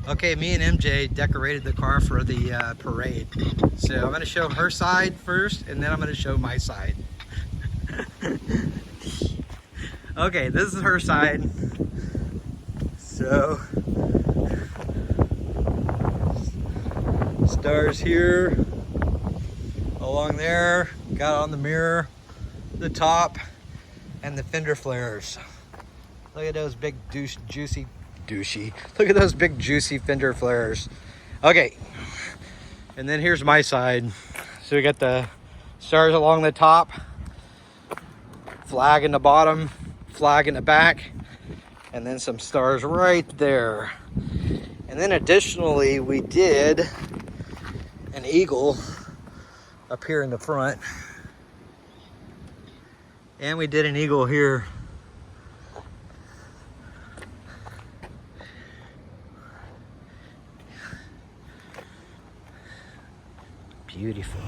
Okay, me and MJ decorated the car for the parade. So I'm gonna show her side first, and then I'm gonna show my side. Okay, this is her side. So, stars here, along there, got on the mirror, the top, and the fender flares. Look at those big juicy. Look at those big juicy fender flares. Okay, and then here's my side. So we got the stars along the top, flag in the bottom, flag in the back, and then some stars right there. And then additionally, we did an eagle up here in the front. And we did an eagle here. Beautiful.